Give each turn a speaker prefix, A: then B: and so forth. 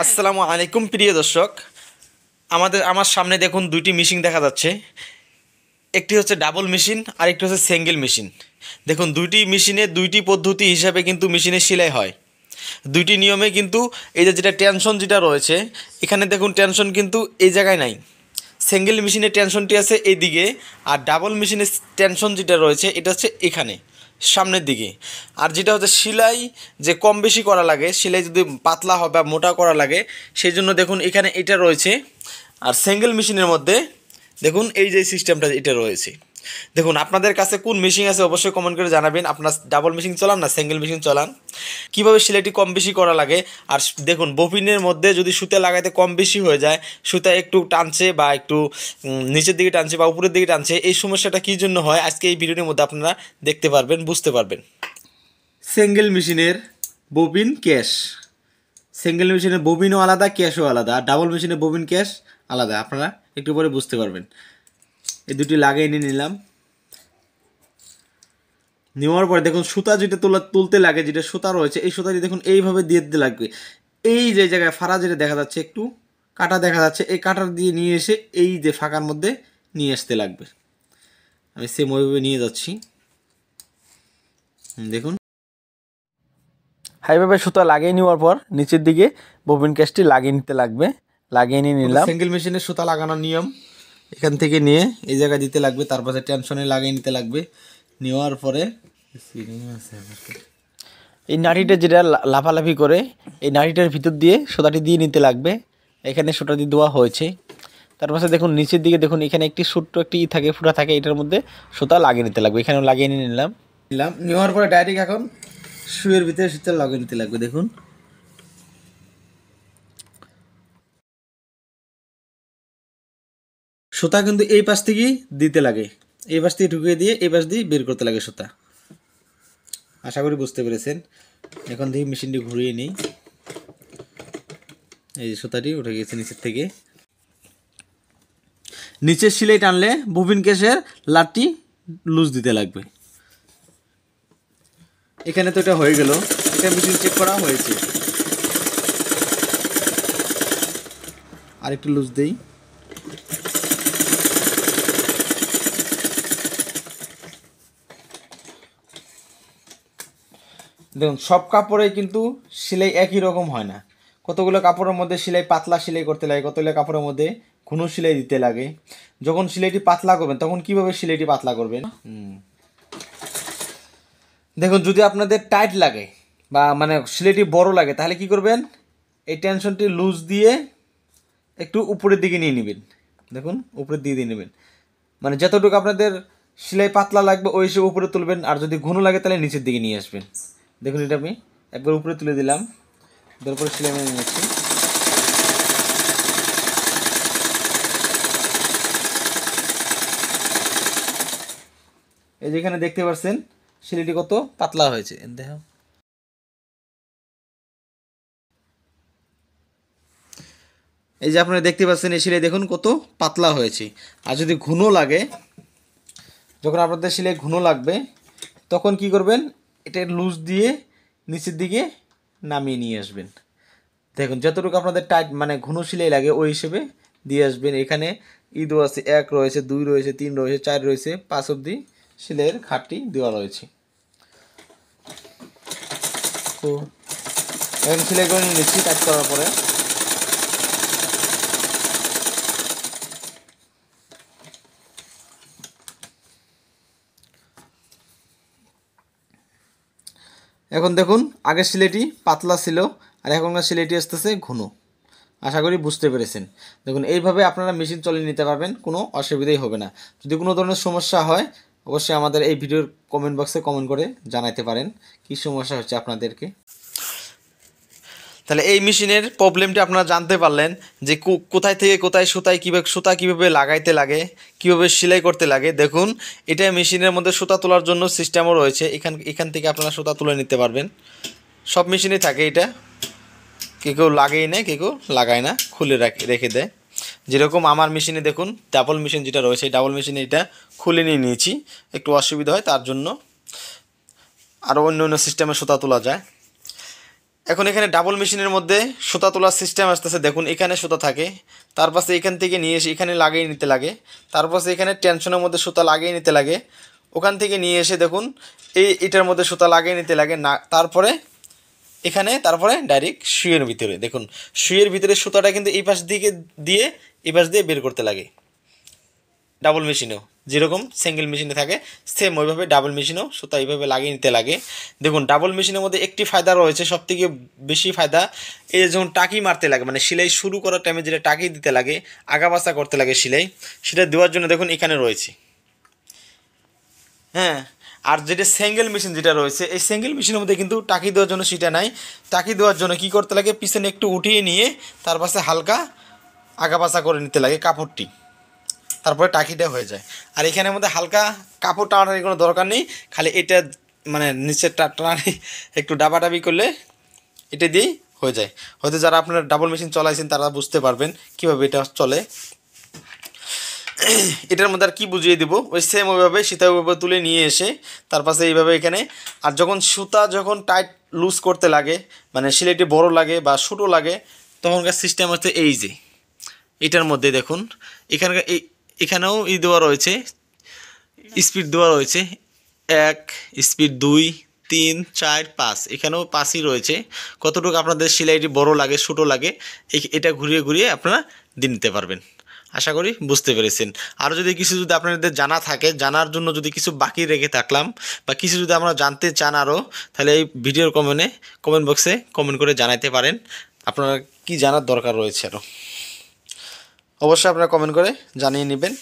A: আসসালামু আলাইকুম প্রিয় দর্শক, আমার সামনে দেখুন দুইটি মেশিন দেখা যাচ্ছে। একটি হচ্ছে ডাবল মেশিন আর একটি হচ্ছে সিঙ্গেল মেশিন। দেখুন দুইটি মেশিনে দুইটি পদ্ধতি হিসাবে কিন্তু মেশিনের সেলাই হয়। দুইটি নিয়মে কিন্তু এই যে যেটা টেনশন যেটা রয়েছে এখানে দেখুন টেনশন কিন্তু এই জায়গায় নাই। সিঙ্গেল মেশিনের টেনশনটি আছে এইদিকে, আর ডাবল মেশিনের টেনশন যেটা রয়েছে এটা হচ্ছে এখানে সামনের দিকে। আর যেটা হচ্ছে সেলাই যে কম বেশি করা লাগে, সেলাই যদি পাতলা হয় বা মোটা করা লাগে সেই জন্য দেখুন এখানে এটা রয়েছে। আর সিঙ্গেল মেশিনের মধ্যে দেখুন এই যে সিস্টেমটা এটা রয়েছে। দেখুন আপনাদের কাছে কোন মেশিন আছে অবশ্যই কমেন্ট করে জানাবেন। আপনার ডাবল মেশিন চালান না সিঙ্গেল মেশিন চালান, কীভাবে সেলাইটি কম বেশি করা লাগে। আর দেখুন ববিনের মধ্যে যদি সুতা লাগাইতে কম বেশি হয়ে যায়, সুতা একটু টানছে বা একটু নিচের দিকে টানছে বা উপরের দিকে টানছে, এই সমস্যাটা কী জন্য হয় আজকে এই ভিডিওটির মধ্যে আপনারা দেখতে পারবেন, বুঝতে পারবেন। সিঙ্গেল মেশিনের ববিন ক্যাশ, সিঙ্গেল মেশিনের ববিনও আলাদা, ক্যাশও আলাদা। আর ডাবল মেশিনের ববিন ক্যাশ আলাদা, আপনারা একটু পরে বুঝতে পারবেন। এই দুটি লাগিয়ে নিয়ে নিলাম। নেওয়ার পরে দেখুন সুতা যেটা তুলতে লাগে, যেটা সুতা রয়েছে এই সুতাটি দেখুন এইভাবে দিয়ে দিতে লাগবে। এই যে জায়গায় ফাড়া যেটা দেখা যাচ্ছে, একটু কাটা দেখা যাচ্ছে, এই কাটার দিয়ে নিয়ে এসে এই যে ফাঁকার মধ্যে নিয়ে আসতে লাগবে। আমি সেম ওইভাবে নিয়ে যাচ্ছি। দেখুন হাইভাবে সুতা লাগিয়ে নেওয়ার পর নিচের দিকে ববিন ক্যাশটি লাগিয়ে নিতে লাগবে। লাগিয়ে নিয়ে নিলাম। সিঙ্গেল মেশিনের সুতা লাগানোর নিয়ম এখান থেকে নিয়ে এই জায়গায় দিতে লাগবে, তারপরে টেনশনে লাগিয়ে নিতে লাগবে। নেওয়ার পরে এই নাড়িটা যেটা লাফালাফি করে এই নাড়িটার ভিতর দিয়ে সুতাটি দিয়ে নিতে লাগবে। এখানে সুতাটি দেওয়া হয়েছে। তারপরে দেখুন নিচের দিকে দেখুন এখানে একটি ছোট্ট একটি থাকে, ফুটা থাকে, এটার মধ্যে সুতা লাগিয়ে নিতে লাগবে। এখানেও লাগিয়ে নিয়ে নিলাম। নেওয়ার পরে ডাইরেক্ট এখন শুয়ের ভিতরে সুতা লাগিয়ে নিতে লাগবে। দেখুন সুতা কিন্তু এই পাশ থেকেই দিতে লাগে, এই পাশ থেকে ঢুকিয়ে দিয়ে এই পাশ দিয়ে বের করতে লাগে সুতা। আশা করি বুঝতে পেরেছেন। এখন থেকে মেশিনটি ঘুরিয়ে নিই। এই যে সুতাটি উঠে গেছে নিচের থেকে। নিচের সেলাই টানলে ববিন ক্যাশের লাটটি লুজ দিতে লাগবে। এখানে তো এটা হয়ে গেল, এটা মেশিন চেক করা হয়েছে। আর একটু লুজ দেই। দেখুন সব কাপড়ে কিন্তু সেলাই একই রকম হয় না। কতগুলো কাপড়ের মধ্যে সেলাই পাতলা সেলাই করতে লাগে, কতগুলো কাপড়ের মধ্যে ঘন সেলাই দিতে লাগে। যখন সেলাইটি পাতলা করবেন তখন কিভাবে সেলাইটি পাতলা করবেন। দেখুন যদি আপনাদের টাইট লাগে বা মানে সেলাইটি বড় লাগে তাহলে কি করবেন, এই টেনশনটি লুজ দিয়ে একটু উপরের দিকে নিয়ে নেবেন। দেখুন উপরের দিকে দিয়ে নেবেন, মানে যতটুকু আপনাদের সেলাই পাতলা লাগবে ওই হিসেবে উপরে তুলবেন। আর যদি ঘন লাগে তাহলে নিচের দিকে নিয়ে আসবেন। দেখুন এটা আমি একবার উপরে তুলে দিলাম, তারপরে সেলাই মেরে নিচ্ছি। এই যেখানে দেখতে পাচ্ছেন সেলাইটি কত পাতলা হয়েছে দেখো। এই যে আপনারা দেখতে পাচ্ছেন এই সেলাই দেখুন কত পাতলা হয়েছে। আর যদি ঘন লাগে, যখন আপনাদের সেলাই ঘন লাগবে তখন কি করবেন, এটা লুজ দিয়ে নিচের দিকে নামিয়ে নিয়ে আসবেন। দেখুন যতটুকু আপনাদের টাইট মানে ঘন সেলাই লাগে ওই হিসেবে দিয়ে আসবেন। এখানে ঈদও আছে, 1 রয়েছে, 2 রয়েছে, 3 রয়েছে, 4 রয়েছে, 5 অবধি সেলাইয়ের খাটটি দেওয়া রয়েছে। তো এখন সেলাই করে নিচ্ছি টাইট করার পরে। এখন দেখুন আগের সেলাইটি পাতলা ছিল আর এখনকার সেলাইটি আসতেছে ঘন। আশা করি বুঝতে পেরেছেন। দেখুন এইভাবে আপনারা মেশিন চালিয়ে নিতে পারবেন, কোনো অসুবিধাই হবে না। যদি কোনো ধরনের সমস্যা হয় অবশ্যই আমাদের এই ভিডিওর কমেন্ট বক্সে কমেন্ট করে জানাতে পারেন কী সমস্যা হচ্ছে আপনাদেরকে। তাহলে এই মেশিনের প্রবলেমটি আপনারা জানতে পারলেন যে কোথায় থেকে কোথায় সুতা কীভাবে লাগাইতে লাগে, কীভাবে সেলাই করতে লাগে। দেখুন এটা মেশিনের মধ্যে সুতা তোলার জন্য সিস্টেমও রয়েছে, এখান থেকে আপনারা সুতা তুলে নিতে পারবেন। সব মেশিনে থাকে এটা, কেউ লাগাই নেয়, কেউ লাগায় না, খুলে রেখে দেয়। যেরকম আমার মেশিনে দেখুন ডাবল মেশিন যেটা রয়েছে ডাবল মেশিনে এটা খুলে নিয়ে নিয়েছি, একটু অসুবিধা হয় তার জন্য। আরও অন্য অন্য সিস্টেমে সুতা তোলা যায়। এখন এখানে ডাবল মেশিনের মধ্যে সুতা তোলার সিস্টেম আসতেছে। দেখুন এখানে সুতা থাকে, তার পাশে এখান থেকে নিয়ে এসে এখানে লাগিয়ে নিতে লাগে, তার পাশে এখানে টেনশনের মধ্যে সুতা লাগিয়ে নিতে লাগে, ওখান থেকে নিয়ে এসে দেখুন এটার মধ্যে সুতা লাগিয়ে নিতে লাগে না, তারপরে এখানে তারপরে ডাইরেক্ট সুইয়ের ভিতরে দেখুন সুইয়ের ভিতরে সুতাটা কিন্তু এই পাশ দিকে দিয়ে এই পাশ দিয়ে বের করতে লাগে। ডাবল মেশিনেও যেরকম সিঙ্গেল মেশিনে থাকে সেম ওইভাবে ডাবল মেশিনেও সুতা এইভাবে লাগিয়ে নিতে লাগে। দেখুন ডাবল মেশিনের মধ্যে একটি ফায়দা রয়েছে, সবথেকে বেশি ফায়দা, এই যখন টাকি মারতে লাগে মানে সেলাই শুরু করার টাইমে যেটা টাকি দিতে লাগে, আগাবাসা করতে লাগে সেলাই, সেটা দেওয়ার জন্য দেখুন এখানে রয়েছে। হ্যাঁ, আর যেটা সিঙ্গেল মেশিন যেটা রয়েছে এই সিঙ্গেল মেশিনের মধ্যে কিন্তু টাকি দেওয়ার জন্য সেটা নাই। টাকি দেওয়ার জন্য কী করতে লাগে, পিছনে একটু উঠিয়ে নিয়ে তার পাশে হালকা আগাবাসা করে নিতে লাগে কাপড়টি, তারপরে টাকিটা হয়ে যায়। আর এখানের মধ্যে হালকা কাপড় টানাটানির কোনো দরকার নেই, খালি এটা মানে নিচের টানাটানি একটু ডাবাডাবি করলে এটা দিয়েই হয়ে যায়। হয়তো যারা আপনারা ডাবল মেশিন চলাইছেন তারা বুঝতে পারবেন কীভাবে এটা চলে। এটার মধ্যে আর কি বুঝিয়ে দেবো, ওই সেম ওইভাবে সীতা ওইভাবে তুলে নিয়ে এসে তার পাশে এইভাবে এখানে, আর যখন সুতা যখন টাইট লুজ করতে লাগে মানে সিলাইটি বড় লাগে বা ছোটো লাগে তখনকার সিস্টেম হচ্ছে এই যে এটার মধ্যে দেখুন এখানকার এখানেও দেওয়া রয়েছে, স্পিড দেওয়া রয়েছে 1, স্পিড 2, 3, 4, 5, এখানেও 5ই রয়েছে। কতটুকু আপনাদের সেলাইটি বড় লাগে ছোটো লাগে এটা ঘুরিয়ে ঘুরিয়ে আপনারা দিয়ে নিতে পারবেন। আশা করি বুঝতে পেরেছেন। আরও যদি কিছু যদি আপনাদের জানা থাকে, জানার জন্য যদি কিছু বাকি রেখে থাকলাম বা কিছু যদি আপনারা জানতে চান আরও, তাহলে এই ভিডিওর কমেন্ট বক্সে কমেন্ট করে জানাতে পারেন আপনারা কি জানার দরকার রয়েছে আরও। অবশ্যই আপনারা কমেন্ট করে জানিয়ে নেবেন।